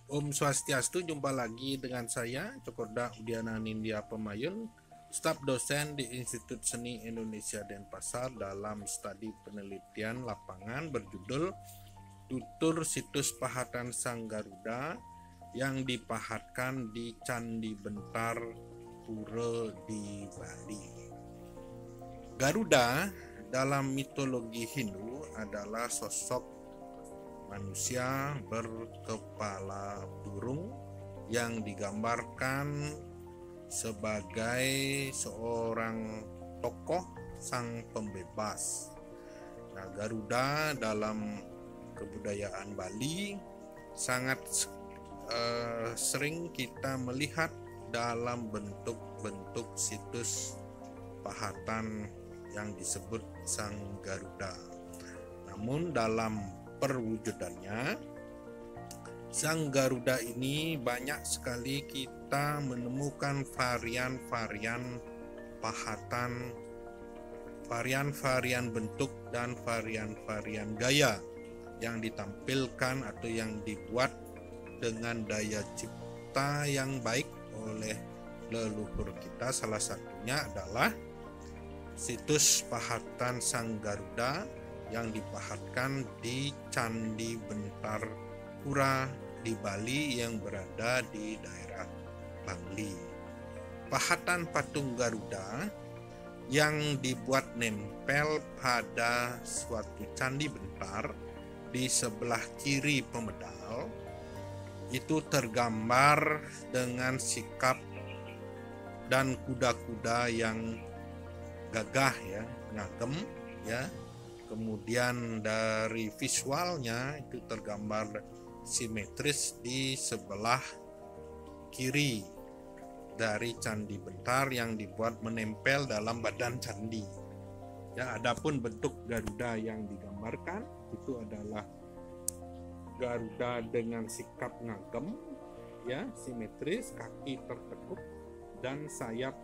Om Swastiastu, jumpa lagi dengan saya Cokorda Udiana Nindya Pemayun, staf dosen di Institut Seni Indonesia Denpasar dalam studi penelitian lapangan berjudul Tutur Situs Pahatan Sang Garuda yang dipahatkan di Candi Bentar, Pura di Bali. Garuda dalam mitologi Hindu adalah sosok manusia berkepala burung yang digambarkan sebagai seorang tokoh sang pembebas. Nah, Garuda dalam kebudayaan Bali sangat sering kita melihat dalam bentuk-bentuk situs pahatan yang disebut Sang Garuda. Namun dalam perwujudannya, Sang Garuda ini banyak sekali kita menemukan varian-varian pahatan, varian-varian bentuk dan varian-varian gaya yang ditampilkan atau yang dibuat dengan daya cipta yang baik oleh leluhur kita. Salah satunya adalah situs pahatan Sang Garuda yang dipahatkan di Candi Bentar Pura di Bali yang berada di daerah Bangli. Pahatan patung Garuda yang dibuat nempel pada suatu candi bentar di sebelah kiri pemedal itu tergambar dengan sikap dan kuda-kuda yang gagah ya, ngagem ya. Kemudian dari visualnya itu tergambar simetris di sebelah kiri dari Candi Bentar yang dibuat menempel dalam badan candi. Ya, adapun bentuk Garuda yang digambarkan itu adalah Garuda dengan sikap ngagem, ya, simetris, kaki tertekuk dan sayap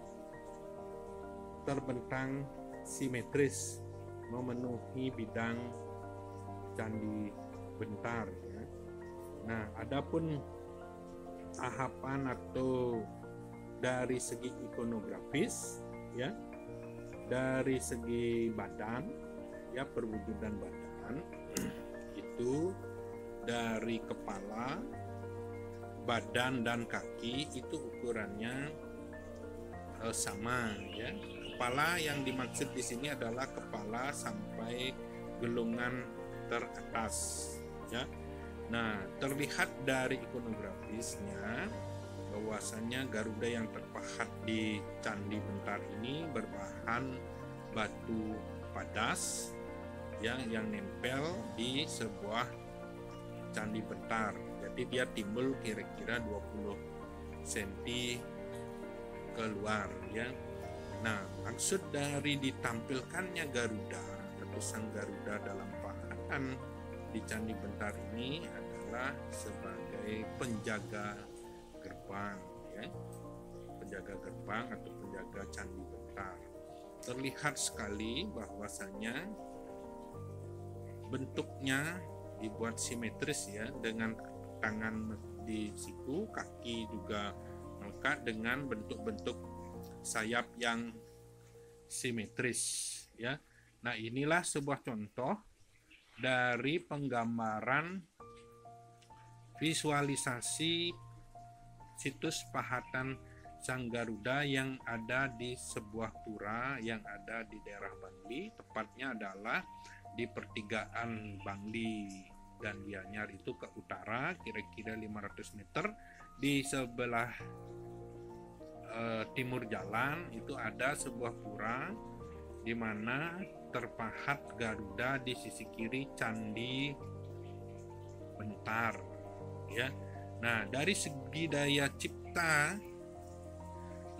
terbentang simetris memenuhi bidang Candi Bentar ya. Nah, adapun tahapan atau dari segi ikonografis ya, dari segi badan ya, perwujudan badan itu dari kepala, badan dan kaki itu ukurannya sama ya. Kepala yang dimaksud di sini adalah kepala sampai gelungan teratas ya. Nah, terlihat dari ikonografisnya bahwasanya Garuda yang terpahat di Candi Bentar ini berbahan batu padas ya, yang nempel di sebuah Candi Bentar. Jadi dia timbul kira-kira 20 cm keluar ya. Nah, maksud dari ditampilkannya Garuda atau Sang Garuda dalam pahatan di Candi Bentar ini adalah sebagai penjaga gerbang ya. Penjaga gerbang atau penjaga Candi Bentar. Terlihat sekali bahwasanya bentuknya dibuat simetris ya, dengan tangan di siku, kaki juga melekat dengan bentuk-bentuk sayap yang simetris ya. Nah, inilah sebuah contoh dari penggambaran visualisasi situs pahatan Sang Garuda yang ada di sebuah pura yang ada di daerah Bangli, tepatnya adalah di pertigaan Bangli dan Gianyar itu ke utara kira-kira 500 meter. Di sebelah timur jalan itu ada sebuah pura di mana terpahat Garuda di sisi kiri Candi Bentar ya. Nah, dari segi daya cipta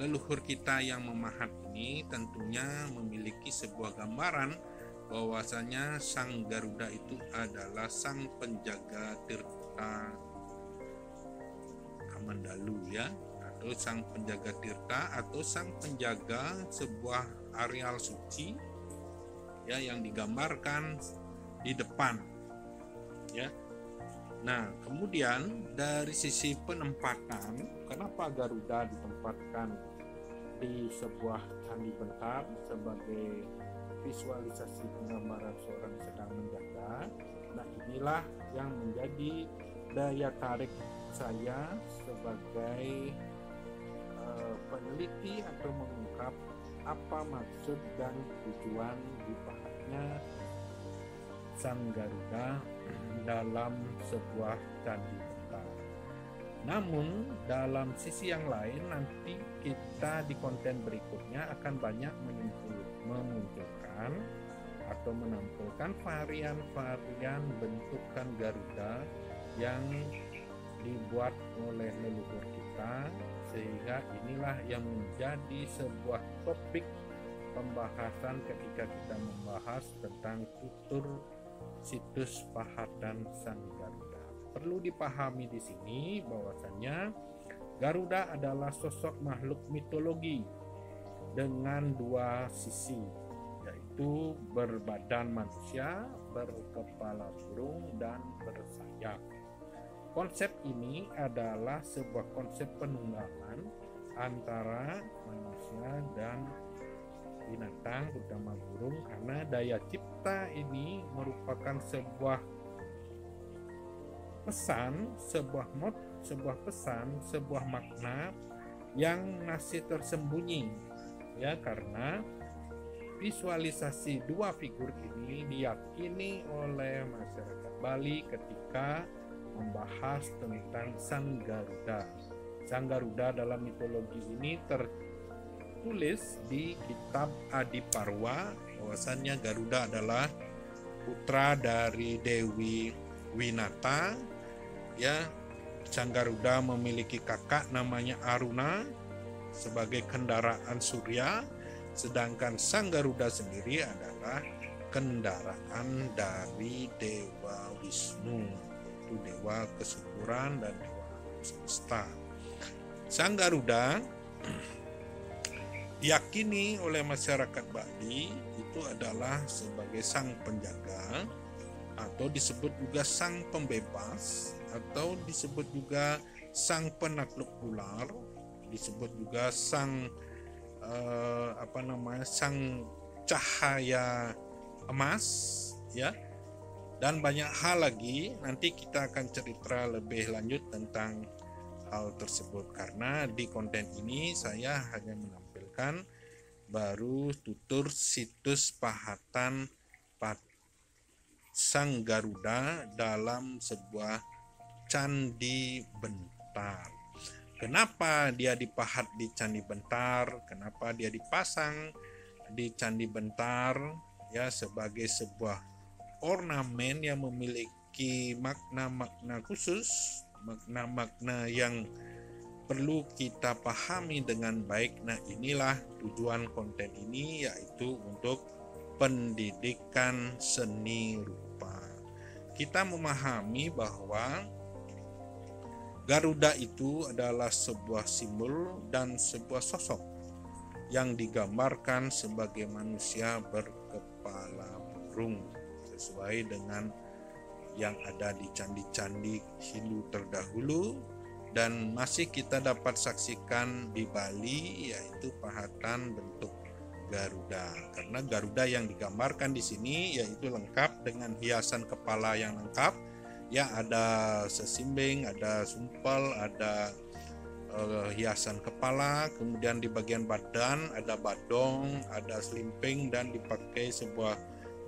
leluhur kita yang memahat ini tentunya memiliki sebuah gambaran bahwasanya Sang Garuda itu adalah sang penjaga tirta Kamandalu ya, atau sang penjaga tirta atau sang penjaga sebuah areal suci ya, yang digambarkan di depan ya. Nah, kemudian dari sisi penempatan, kenapa Garuda ditempatkan di sebuah candi bentar sebagai visualisasi penggambaran seorang sedang menjaga? Nah, inilah yang menjadi daya tarik saya sebagai peneliti atau mengungkap apa maksud dan tujuan dipahatnya sang Garuda dalam sebuah candi bentar. Namun dalam sisi yang lain nanti kita di konten berikutnya akan banyak memunculkan atau menampilkan varian-varian bentukan Garuda yang dibuat oleh leluhur kita, sehingga inilah yang menjadi sebuah topik pembahasan ketika kita membahas tentang tutur situs pahatan sang Garuda. Perlu dipahami di sini bahwasannya Garuda adalah sosok makhluk mitologi dengan dua sisi, yaitu berbadan manusia, berkepala burung, dan bersayap. Konsep ini adalah sebuah konsep penunggangan antara manusia dan binatang, terutama burung, karena daya cipta ini merupakan sebuah pesan, sebuah makna yang masih tersembunyi, ya, karena visualisasi dua figur ini diyakini oleh masyarakat Bali ketika membahas tentang sang Garuda. Sang Garuda dalam mitologi ini tertulis di kitab Adiparwa bahwasannya Garuda adalah putra dari Dewi Winata. Ya, sang Garuda memiliki kakak namanya Aruna sebagai kendaraan surya, sedangkan sang Garuda sendiri adalah kendaraan dari Dewa Wisnu, yaitu dewa kesuburan dan dewa semesta. Sang Garuda diyakini oleh masyarakat Bali itu adalah sebagai sang penjaga, atau disebut juga sang pembebas, atau disebut juga sang penakluk ular, disebut juga sang sang cahaya emas, ya, dan banyak hal lagi. Nanti kita akan cerita lebih lanjut tentang hal tersebut, karena di konten ini saya hanya menampilkan baru tutur situs pahatan sang Garuda dalam sebuah candi bentar. Kenapa dia dipahat di candi bentar? Kenapa dia dipasang di candi bentar? Ya, sebagai sebuah ornamen yang memiliki makna-makna khusus, makna-makna yang perlu kita pahami dengan baik. Nah, inilah tujuan konten ini, yaitu untuk pendidikan seni rupa. Kita memahami bahwa Garuda itu adalah sebuah simbol dan sebuah sosok yang digambarkan sebagai manusia berkepala burung, sesuai dengan yang ada di candi-candi Hindu terdahulu dan masih kita dapat saksikan di Bali, yaitu pahatan bentuk Garuda. Karena Garuda yang digambarkan di sini yaitu lengkap dengan hiasan kepala yang lengkap. Ya, ada sesimbing, ada sumpel, ada hiasan kepala, kemudian di bagian badan ada badong, ada selimping, dan dipakai sebuah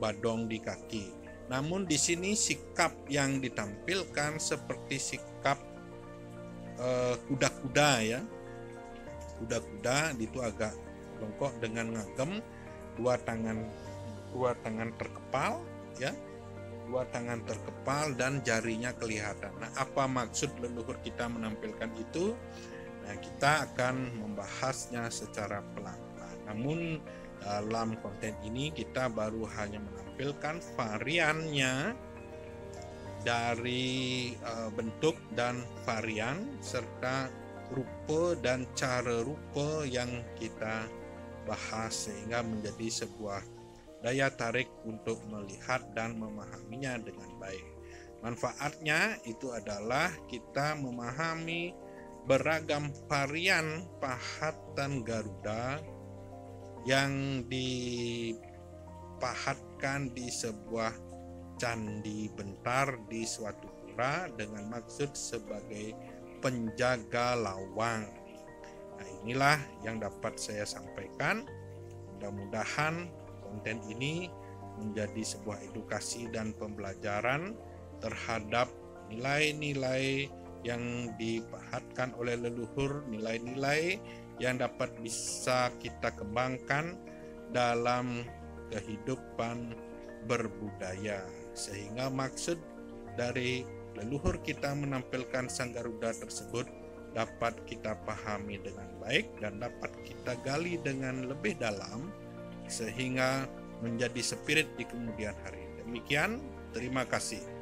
badong di kaki. Namun di sini sikap yang ditampilkan seperti sikap kuda-kuda, ya. Kuda-kuda itu agak bongkok dengan ngagem, dua tangan terkepal, ya. Dua tangan terkepal dan jarinya kelihatan. Nah, apa maksud leluhur kita menampilkan itu? Nah, kita akan membahasnya secara pelan-pelan. Namun dalam konten ini kita baru hanya menampilkan variannya dari bentuk dan varian serta rupa dan cara rupa yang kita bahas, sehingga menjadi sebuah daya tarik untuk melihat dan memahaminya dengan baik. Manfaatnya itu adalah kita memahami beragam varian pahatan Garuda yang dipahatkan di sebuah candi bentar di suatu pura dengan maksud sebagai penjaga lawang. Nah, inilah yang dapat saya sampaikan. Mudah-mudahan konten ini menjadi sebuah edukasi dan pembelajaran terhadap nilai-nilai yang dipahatkan oleh leluhur, nilai-nilai yang dapat bisa kita kembangkan dalam kehidupan berbudaya, sehingga maksud dari leluhur kita menampilkan Sang Garuda tersebut dapat kita pahami dengan baik dan dapat kita gali dengan lebih dalam sehingga menjadi spirit di kemudian hari. Demikian, terima kasih.